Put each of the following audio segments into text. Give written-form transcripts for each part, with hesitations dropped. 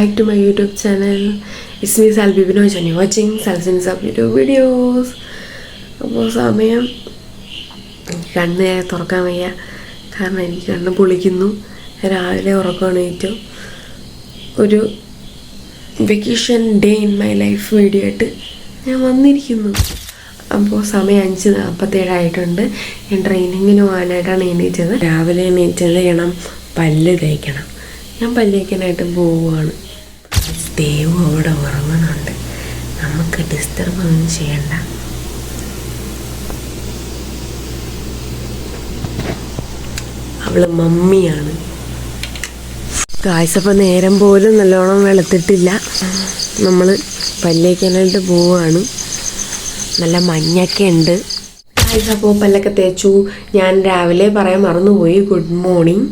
back to my YouTube channel. It's me Salvi Binoy and you're watching Salvi's of YouTube videos. അപ്പോൾ സമയം കണ്ണ് തുറക്കാൻ വയ്യ, കാരണം എനിക്ക് കണ്ണ് പൊളിക്കുന്നു. രാവിലെ ഉറക്കമാണ് ഏറ്റവും ഒരു vacation day in my life video ആയിട്ട് ഞാൻ വന്നിരിക്കുന്നു. അപ്പോൾ സമയം 5:47 ആയിട്ടുണ്ട്. ഞാൻ ട്രെയിനിങ്ങിന് പോകാനായിട്ടാണ് എണീറ്റത്. രാവിലെ എണീറ്റത് ചെയ്യണം, പല്ല് തേക്കണം. ഞാൻ പല്ല് തേക്കാനായിട്ട് പോവുകയാണ്. ദേവും അവിടെ ഉറങ്ങുന്നുണ്ട്, നമുക്ക് ഡിസ്റ്റർബ് ഒന്നും ചെയ്യണ്ട. അവള് മമ്മിയാണ്. കാഴ്ചപ്പോൾ നേരം പോലും നല്ലോണം വെളുത്തിട്ടില്ല. നമ്മൾ പല്ലേക്കാനായിട്ട് പോവുകയാണ്. നല്ല മഞ്ഞൊക്കെ ഉണ്ട്. അപ്പോൾ പല്ലൊക്കെ തേച്ചു. ഞാൻ രാവിലെ പറയാൻ മറന്നുപോയി, ഗുഡ് മോർണിംഗ്.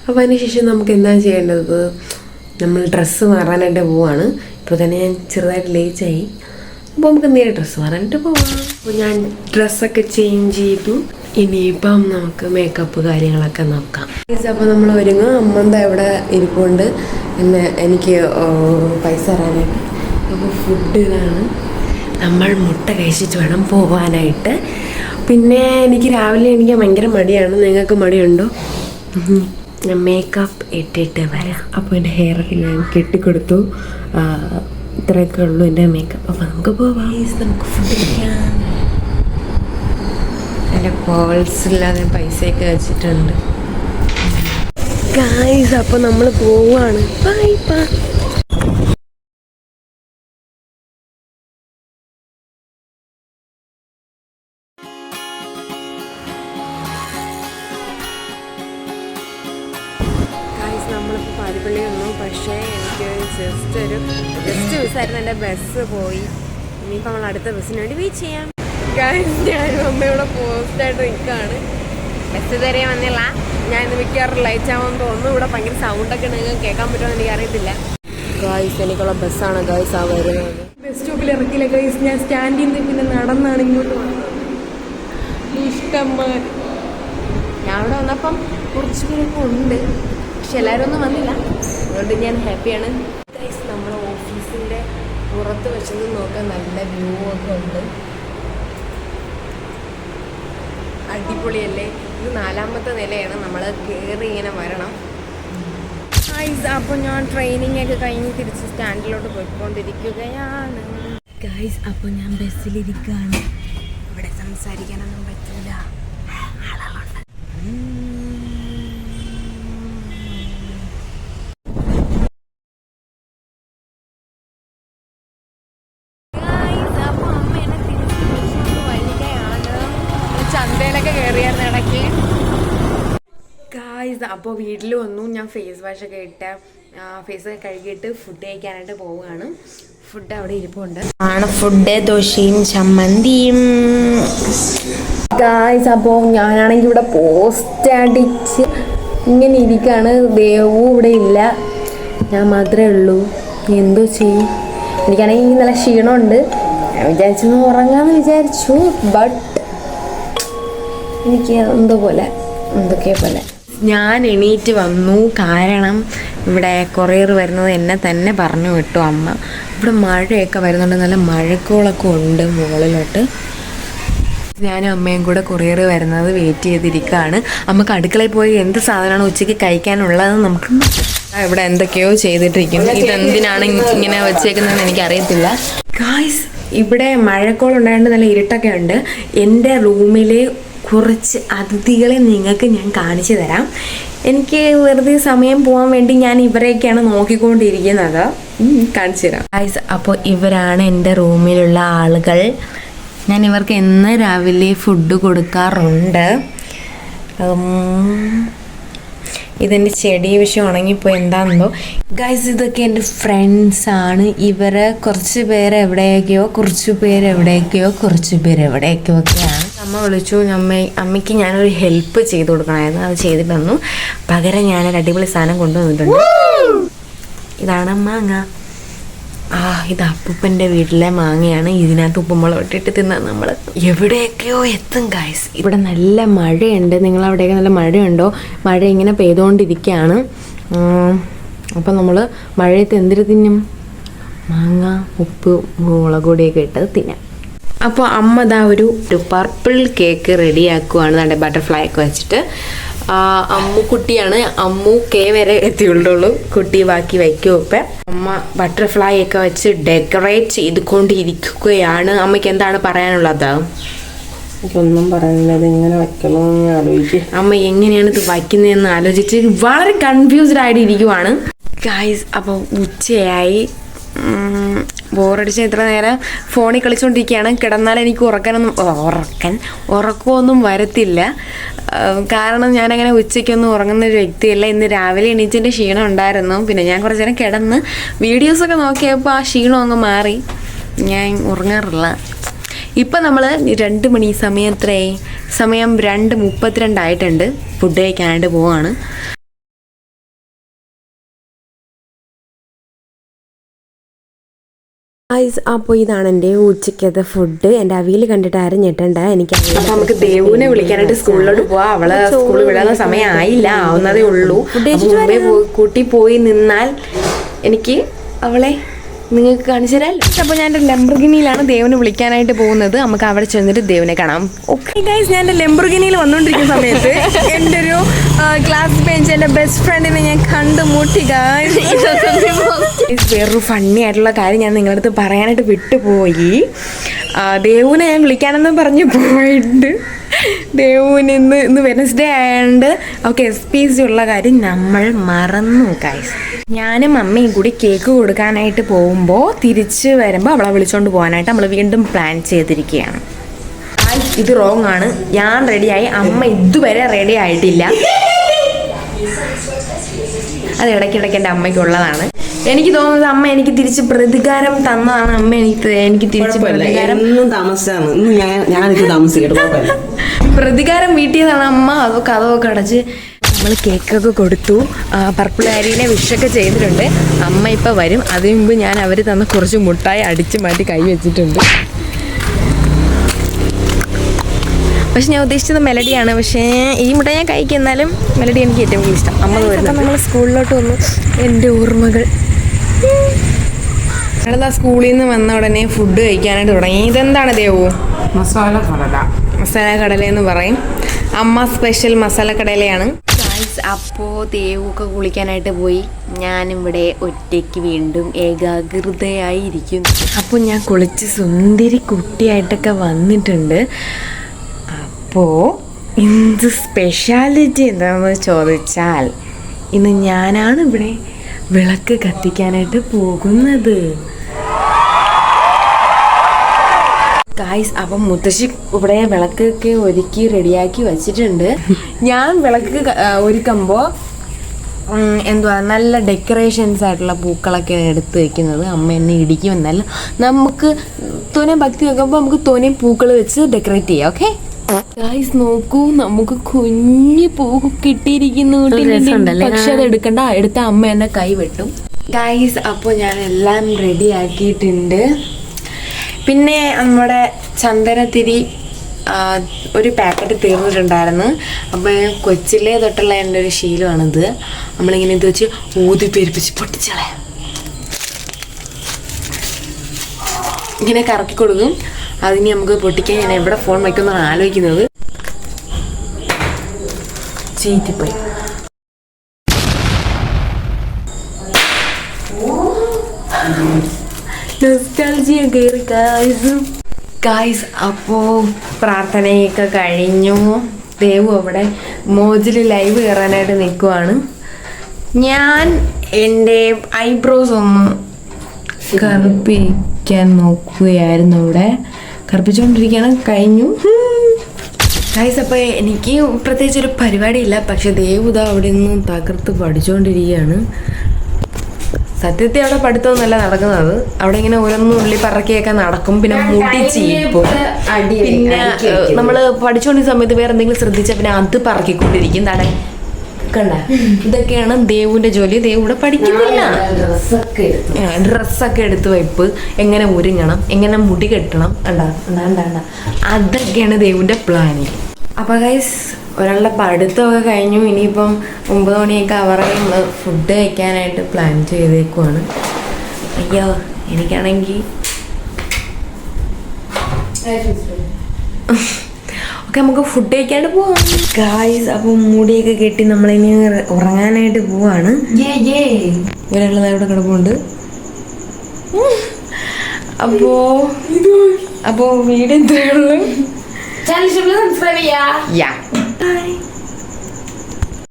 അപ്പോൾ അതിനുശേഷം നമുക്ക് എന്താ ചെയ്യേണ്ടത്? നമ്മൾ ഡ്രസ്സ് മാറാനായിട്ട് പോവാണ്. ഇപ്പോൾ തന്നെ ഞാൻ ചെറുതായിട്ട് ലേറ്റായി. അപ്പോൾ നമുക്ക് നേരെ ഡ്രസ്സ് മാറാനായിട്ട് പോവാം. അപ്പോൾ ഞാൻ ഡ്രസ്സൊക്കെ ചേഞ്ച് ചെയ്തു. ഇനിയിപ്പം നമുക്ക് മേക്കപ്പ് കാര്യങ്ങളൊക്കെ നോക്കാം. അപ്പോൾ നമ്മൾ ഒരുങ്ങും. അമ്മന്താ ഇവിടെ ഇരിപ്പുണ്ട്, എനിക്ക് പൈസ തരാനായിട്ട്. അപ്പോൾ ഫുഡ് ഇതാണ്. നമ്മൾ മുട്ട കഴിച്ചിട്ട് വേണം പോവാനായിട്ട്. പിന്നെ എനിക്ക് രാവിലെ എനിക്ക് ഭയങ്കര മടിയാണ്. നിങ്ങൾക്ക് മടിയുണ്ടോ? ഞാൻ മേക്കപ്പ് ഇട്ടിട്ട് വരാം. അപ്പോൾ എൻ്റെ ഹെയറൊക്കെ ഞാൻ കെട്ടിക്കൊടുത്തു. ഇത്രയൊക്കെ ഉള്ളൂ എൻ്റെ മേക്കപ്പ്. അപ്പോൾ നമുക്ക് പോവാം. നമുക്ക് ഫുഡ് കഴിക്കാം. എൻ്റെ പേഴ്സില്ലാതെ പൈസയൊക്കെ വെച്ചിട്ടുണ്ട് ഗായ്സ്. അപ്പോൾ നമ്മൾ പോവാണ്. Bye bye. നമ്മളിപ്പോൾ പാരിപ്പള്ളി വന്നു. പക്ഷേ എനിക്ക് ജസ്റ്റ് ബസ്സായിരുന്നു. എൻ്റെ ബസ് പോയി. ഇനിയിപ്പോൾ നമ്മൾ അടുത്ത ബസ്സിന് വേണ്ടി വെയിറ്റ് ചെയ്യാം. ഞാനും അമ്മയുടെ പോസ്റ്റായിട്ട് നിൽക്കുകയാണ്. ബസ് ഇതുവരെ വന്നില്ല. ഞാൻ ഇന്ന് മിക്കവാറും ലൈറ്റ് ആവുമെന്ന് തോന്നുന്നു. ഇവിടെ ഭയങ്കര സൗണ്ടൊക്കെ നിങ്ങൾക്ക് കേൾക്കാൻ പറ്റുമെന്ന് എനിക്ക് അറിയത്തില്ല. ഗായ്സ്, എനിക്കുള്ള ബസ്സാണ് ഗായ്സ് ആ വരുന്നത്. ബസ് സ്റ്റോപ്പിൽ ഇറക്കില്ല ഗായ്സ്. ഞാൻ സ്റ്റാൻഡിൽ നിന്ന് പിന്നെ നടന്നാണ് ഇങ്ങോട്ട് വന്നത്. ഇഷ്ടംമാർ. ഞാൻ ഇവിടെ വന്നപ്പം കുറച്ച് പേരൊക്കെ ഉണ്ട്, പക്ഷെ എല്ലാവരും ഒന്നും വന്നില്ല. അതുകൊണ്ട് ഞാൻ ഹാപ്പിയാണ്. ഗൈസ്, നമ്മുടെ ഓഫീസിൻ്റെ പുറത്ത് വെച്ചത് നോക്കാൻ നല്ല വ്യൂ ഒക്കെ ഉണ്ട്. അടിപൊളിയല്ലേ? ഇത് 4ാമത്തെ നിലയാണ്. നമ്മൾ കയറി ഇങ്ങനെ വരണം. ഗൈസ്, അപ്പോൾ ഞാൻ ട്രെയിനിങ് ഒക്കെ കഴിഞ്ഞ് തിരിച്ച് സ്റ്റാൻഡിലോട്ട് പോയിക്കൊണ്ടിരിക്കുകയാണ്. ഗൈസ്, അപ്പോൾ ഞാൻ ബസ്സിലിരിക്കുകയാണ്. ഇവിടെ സംസാരിക്കാനൊന്നും പറ്റില്ല, ആളുകളുണ്ട്. ഗായ്സ്, അപ്പോൾ വീട്ടിൽ വന്നു. ഞാൻ ഫേസ് വാഷൊക്കെ ഇട്ട് ഫേസൊക്കെ കഴുകിയിട്ട് ഫുഡ് കഴിക്കാനായിട്ട് പോവുകയാണ്. ഫുഡ് അവിടെ ഇരിപ്പുണ്ട്. ഫുഡ് ദോശയും ചമ്മന്തിയും. ഗായ്സ്, അപ്പോൾ ഞാനാണെങ്കിൽ ഇവിടെ പോസ്റ്റ് അടിച്ച് ഇങ്ങനെ ഇരിക്കുകയാണ്. ദേവു ഇവിടെ ഇല്ല, ഞാൻ മാത്രമേ ഉള്ളൂ. എന്തോ ചെയ്യും? എനിക്കാണെങ്കിൽ നല്ല ക്ഷീണമുണ്ട്. ഞാൻ വിചാരിച്ചു ഉറങ്ങാമെന്ന് വിചാരിച്ചു. ബട്ട് എനിക്ക് എന്തൊക്കെ പോലെ ഞാൻ എണീറ്റ് വന്നു. കാരണം ഇവിടെ കൊറിയർ വരുന്നത് എന്നെ തന്നെ പറഞ്ഞു വിട്ടു അമ്മ. ഇവിടെ മഴയൊക്കെ വരുന്നുണ്ട്, നല്ല മഴക്കോളൊക്കെ ഉണ്ട് മുകളിലോട്ട്. ഞാനും അമ്മയും കൂടെ കൊറിയർ വരുന്നത് വെയിറ്റ് ചെയ്തിരിക്കുകയാണ്. നമുക്ക് അടുക്കളയിൽ പോയി എന്ത് സാധനമാണ് ഉച്ചയ്ക്ക് കഴിക്കാനുള്ളതെന്ന് നമുക്ക് ഇവിടെ എന്തൊക്കെയോ ചെയ്തിട്ടിരിക്കുന്നു. ഇതെന്തിനാണ് ഇങ്ങനെ വെച്ചേക്കുന്നതെന്ന് എനിക്കറിയത്തില്ല. ഗായ്സ്, ഇവിടെ മഴക്കോളുണ്ടായതുകൊണ്ട് നല്ല ഇരുട്ടൊക്കെ ഉണ്ട്. എൻ്റെ റൂമിലെ കുറച്ച് അതിഥികളെ നിങ്ങൾക്ക് ഞാൻ കാണിച്ചു തരാം. എനിക്ക് വെറുതെ സമയം പോകാൻ വേണ്ടി ഞാൻ ഇവരെയൊക്കെയാണ് നോക്കിക്കൊണ്ടിരിക്കുന്നത്. കാണിച്ചു തരാം ഗൈസ്. അപ്പോൾ ഇവരാണ് എൻ്റെ റൂമിലുള്ള ആളുകൾ. ഞാൻ ഇവർക്ക് എന്ന് രാവിലെ ഫുഡ് കൊടുക്കാറുണ്ട്. ഇതെൻ്റെ ചെടി വിഷയം ഉണങ്ങിപ്പോയി എന്താണെന്നോ. ഗൈസ്, ഇതൊക്കെ എൻ്റെ ഫ്രണ്ട്സാണ്. ഇവർ കുറച്ച് പേര് എവിടെയൊക്കെയോ, കുറച്ച് പേര് എവിടെയൊക്കെയോ ഒക്കെയാണ്. അമ്മ വിളിച്ചു. അമ്മയ്ക്ക് ഞാനൊരു ഹെൽപ്പ് ചെയ്ത് കൊടുക്കണമായിരുന്നു. അത് ചെയ്തിട്ട് തന്നു. പകരം ഞാനൊരു അടിപൊളി സാധനം കൊണ്ടുവന്നിട്ടുണ്ട്. ഇതാണ് മാങ്ങ. ഇത് അപ്പൂപ്പൻ്റെ വീട്ടിലെ മാങ്ങയാണ്. ഇതിനകത്ത് ഉപ്പുമുളക് ഇട്ടിട്ട് തിന്നാൻ നമ്മൾ എവിടെയൊക്കെയോ എത്തും ഗൈസ്. ഇവിടെ നല്ല മഴയുണ്ട്. നിങ്ങളവിടെയൊക്കെ നല്ല മഴയുണ്ടോ? മഴ ഇങ്ങനെ പെയ്തുകൊണ്ടിരിക്കുകയാണ്. അപ്പം നമ്മൾ മഴയത്ത് എന്തിനു തിന്നും? മാങ്ങ, ഉപ്പ്, മുളക് പൊടിയൊക്കെ ഇട്ട് തിന്നാം. അപ്പോൾ അമ്മ ദാ ഒരു പർപ്പിൾ കേക്ക് റെഡിയാക്കുവാണ്. നല്ല ബട്ടർഫ്ലൈ ഒക്കെ വെച്ചിട്ട്. അമ്മു കുട്ടിയാണ്. അമ്മു കെ വരെ എത്തിയുള്ളൂ. കുട്ടി ബാക്കി വയ്ക്കും. ഇപ്പം അമ്മ ബട്ടർഫ്ലൈ ഒക്കെ വെച്ച് ഡെക്കറേറ്റ് ചെയ്തുകൊണ്ടിരിക്കുകയാണ്. അമ്മയ്ക്ക് എന്താണ് പറയാനുള്ളത്? ഒന്നും പറയാനില്ല. ഇത് എങ്ങനെ വെക്കണമെന്ന് ആലോചിക്കും. അമ്മ എങ്ങനെയാണ് ഇത് വയ്ക്കുന്നതെന്ന് ആലോചിച്ച് വളരെ കൺഫ്യൂസ്ഡ് ആയിട്ട് ഇരിക്കുവാണ് ഗൈസ്. അപ്പോൾ ഉച്ചയായി. ബോറടിച്ച ഇത്ര നേരം ഫോണിൽ കളിച്ചുകൊണ്ടിരിക്കുകയാണ്. കിടന്നാൽ എനിക്ക് ഉറക്കമൊന്നും വരത്തില്ല. കാരണം ഞാനങ്ങനെ ഉച്ചയ്ക്കൊന്നും ഉറങ്ങുന്ന ഒരു വ്യക്തിയല്ല. ഇന്ന് രാവിലെ എണീച്ചതിൻ്റെ ക്ഷീണം ഉണ്ടായിരുന്നു. പിന്നെ ഞാൻ കുറച്ച് നേരം കിടന്ന് വീഡിയോസൊക്കെ നോക്കിയപ്പോൾ ആ ക്ഷീണം അങ്ങ് മാറി. ഞാൻ ഉറങ്ങാറില്ല. ഇപ്പം നമ്മൾ 2 മണി സമയം 2:32 ഫുഡ് കഴിക്കാനായിട്ട് പോവാണ്. അപ്പോൾ ഇതാണ് എൻ്റെ ഉച്ചയ്ക്കത്തെ ഫുഡ്. എൻ്റെ അവിയൽ കണ്ടിട്ട് ആരും ഞെട്ടണ്ട. എനിക്ക് അപ്പോൾ നമുക്ക് ദേവുവിനെ വിളിക്കാനായിട്ട് സ്കൂളിലോട്ട് പോവാം. അവളെ സ്കൂളിൽ വിടാനുള്ള സമയം ആയില്ല, ആവുന്നതേ ഉള്ളൂ. മുമ്പേ കൂട്ടി പോയി നിന്നാൽ എനിക്ക് അവളെ നിങ്ങൾക്ക് കാണിച്ചു തരാം. അപ്പോൾ ഞാൻ എൻ്റെ ലംബോർഗിനിയിലാണ് ദേവിനെ വിളിക്കാനായിട്ട് പോകുന്നത്. നമുക്ക് അവിടെ ചെന്നിട്ട് ദേവിനെ കാണാം. ഓക്കെ ഗൈസ്, ഞാൻ എൻ്റെ ലംബോർഗിനിയിൽ വന്നുകൊണ്ടിരിക്കുന്ന സമയത്ത് എൻ്റെ ഒരു ക്ലാസ് ബെഞ്ച് എൻ്റെ ബെസ്റ്റ് ഫ്രണ്ടിനെ ഞാൻ കണ്ടുമുട്ടി ഗൈസ്. വേറൊരു ഫണ്ണി ആയിട്ടുള്ള കാര്യം ഞാൻ നിങ്ങളുടെ അടുത്ത് പറയാനായിട്ട് വിട്ടുപോയി. ദേവുവിനെ ഞാൻ വിളിക്കാനെന്ന് പറഞ്ഞ് പോയിട്ട് ദേവുവിന് ഇന്ന് വെനസ്ഡേ ആയതുകൊണ്ട് ഓക്കെ SPC ഉള്ള കാര്യം നമ്മൾ മറന്നു ഗൈസ്. ഞാനും അമ്മയും കൂടി കേക്ക് കൊടുക്കാനായിട്ട് പോകുമ്പോൾ തിരിച്ച് വരുമ്പോൾ അവളെ വിളിച്ചുകൊണ്ട് പോകാനായിട്ട് നമ്മൾ വീണ്ടും പ്ലാൻ ചെയ്തിരിക്കുകയാണ്. ഇത് റോങ് ആണ്. ഞാൻ റെഡിയായി, അമ്മ ഇതുവരെ റെഡി ആയിട്ടില്ല. അത് ഇടയ്ക്കിടയ്ക്ക് എൻ്റെ അമ്മയ്ക്കുള്ളതാണ്. എനിക്ക് തോന്നുന്നത് അമ്മ എനിക്ക് തിരിച്ച് പ്രതികാരം തന്നതാണ്. അമ്മ എനിക്ക് തിരിച്ച് പ്രതികാരം വീട്ടിയതാണ് അമ്മ. അതൊക്കെ അടച്ച് നമ്മൾ കേക്കൊക്കെ കൊടുത്തു. പർപ്പിൾ ആരിനെ വിഷൊക്കെ ചെയ്തിട്ടുണ്ട്. അമ്മ ഇപ്പം വരും. അതിന് മുമ്പ് ഞാൻ അവർ തന്ന കുറച്ച് മുട്ടായി അടിച്ച് മാറ്റി കൈ വെച്ചിട്ടുണ്ട്. പക്ഷെ ഞാൻ ഉദ്ദേശിച്ചത് മെലഡിയാണ്. പക്ഷേ ഈ മുട്ടായി ഞാൻ കഴിക്കുന്നാലും മെലഡി എനിക്ക് ഏറ്റവും കൂടുതൽ ഇഷ്ടം. അമ്മ വരുന്നത് നമ്മൾ സ്കൂളിലോട്ട് വന്നു. എൻ്റെ ഓർമ്മകൾ. ഞങ്ങളതാ സ്കൂളിൽ നിന്ന് വന്ന ഉടനെ ഫുഡ് കഴിക്കാനായിട്ട് തുടങ്ങി. ഇതെന്താണ് ദേവു? മസാല കടല എന്ന് പറയും. അമ്മ സ്പെഷ്യൽ മസാല കടലയാണ്. അപ്പോൾ ദേവൊക്കെ കുളിക്കാനായിട്ട് പോയി. ഞാനിവിടെ ഒറ്റയ്ക്ക് വീണ്ടും ഏകാഗ്രതയായി ഇരിക്കുന്നു. അപ്പോൾ ഞാൻ കുളിച്ച് സുന്ദരി കുട്ടിയായിട്ടൊക്കെ വന്നിട്ടുണ്ട്. അപ്പോൾ എന്ത് സ്പെഷ്യാലിറ്റി എന്താണെന്ന് ചോദിച്ചാൽ ഇന്ന് ഞാനാണ് ഇവിടെ വിളക്ക് കത്തിക്കാനായിട്ട് പോകുന്നത് ഗായ്സ്. അപ്പം മുത്തശ്ശി ഇവിടെ വിളക്കൊക്കെ ഒരുക്കി റെഡിയാക്കി വെച്ചിട്ടുണ്ട്. ഞാൻ വിളക്ക് ഒരുക്കുമ്പോൾ നല്ല ഡെക്കറേഷൻസ് ആയിട്ടുള്ള പൂക്കളൊക്കെ എടുത്ത് വെക്കുന്നത്. അമ്മ എന്നെ ഇടിക്കുമെന്നല്ല, നമുക്ക് തോനെ ഭക്തി വെക്കുമ്പോൾ നമുക്ക് തോനെ പൂക്കൾ വെച്ച് ഡെക്കറേറ്റ് ചെയ്യാം. ഓക്കെ ഗായ്സ്, നോക്കൂ, നമുക്ക് കുഞ്ഞു പൂ കിട്ടിയിരിക്കുന്നു. പക്ഷെ അത് എടുത്ത അമ്മ എന്നെ കൈ വെട്ടും ഗായ്സ്. അപ്പോൾ ഞാൻ എല്ലാം റെഡി ആക്കിയിട്ടുണ്ട്. പിന്നെ നമ്മുടെ ചന്ദനത്തിരി ഒരു പാക്കറ്റ് തീർന്നിട്ടുണ്ടായിരുന്നു. അപ്പോൾ കൊച്ചിലേ തൊട്ടുള്ള എൻ്റെ ഒരു ശീലമാണിത്. നമ്മളിങ്ങനെ ഇത് വെച്ച് ഊതി പെരുപ്പിച്ച് പൊട്ടിച്ചളയാം. ഇങ്ങനെ കറക്കി കൊടുക്കും. അതിന് നമുക്ക് പൊട്ടിക്കാൻ ഞാൻ എവിടെ ഫോൺ വയ്ക്കുമെന്നാണ് ആലോചിക്കുന്നത്. ചീറ്റിപ്പോയി. ഗായ്സ്, അപ്പോൾ പ്രാർത്ഥനയൊക്കെ കഴിഞ്ഞു. ദേവു അവിടെ മോജിൽ ലൈവ് കയറാനായിട്ട് നിൽക്കുവാണ്. ഞാൻ എൻ്റെ ഐബ്രോസ് ഒന്ന് കറുപ്പിക്കാൻ നോക്കുകയായിരുന്നു. ഇവിടെ കറുപ്പിച്ചുകൊണ്ടിരിക്കുകയാണ്. കഴിഞ്ഞു ഗായ്സ്. അപ്പോൾ എനിക്ക് പ്രത്യേകിച്ച് ഒരു പരിപാടിയില്ല. പക്ഷെ ദേവുദ അവിടെ നിന്ന് തകർത്ത് പഠിച്ചുകൊണ്ടിരിക്കുകയാണ്. സത്യത്തിൽ അവിടെ പഠിത്തമൊന്നുമല്ല നടക്കുന്നത്. അവിടെ ഇങ്ങനെ ഓരോന്നുള്ളി പറക്കിയൊക്കെ നടക്കും. പിന്നെ മുടി ചീപ്പും. പിന്നെ നമ്മൾ പഠിച്ചുകൊണ്ടിരുന്ന സമയത്ത് വേറെ എന്തെങ്കിലും ശ്രദ്ധിച്ചാൽ പിന്നെ അത് പറക്കിക്കൊണ്ടിരിക്കും. തടേ കണ്ട, ഇതൊക്കെയാണ് ദേവുവിൻ്റെ ജോലി. ദേവു ഇവിടെ പഠിക്കുന്നില്ല. ഡ്രസ്സൊക്കെ എടുത്ത് വയ്പ്പ്, എങ്ങനെ ഒരുങ്ങണം, എങ്ങനെ മുടി കെട്ടണം, അതൊക്കെയാണ് ദേവുവിൻ്റെ പ്ലാനിങ്. അപ്പോൾ ഗൈസ് ഒരാളുടെ പഠിത്തമൊക്കെ കഴിഞ്ഞു. ഇനിയിപ്പം 9 മണിയൊക്കെ അവറായി. നമ്മൾ ഫുഡ് കഴിക്കാനായിട്ട് പ്ലാൻ ചെയ്തേക്കുവാണ്. അയ്യോ എനിക്കാണെങ്കിൽ ഓക്കെ നമുക്ക് ഫുഡ് കഴിക്കാണ്ട് പോവാം ഗായ്സ്. അപ്പോൾ മൂടിയൊക്കെ കെട്ടി നമ്മളിനി ഉറങ്ങാനായിട്ട് പോവാണ്. ഒരാളുടെ ഇവിടെ കിടപ്പുണ്ട്. അപ്പോൾ വീഡിയോ ഇത്രയേ ഉള്ളൂ. ചാനൽ സബ്സ്ക്രൈബ് ചെയ്യാ. ബൈ.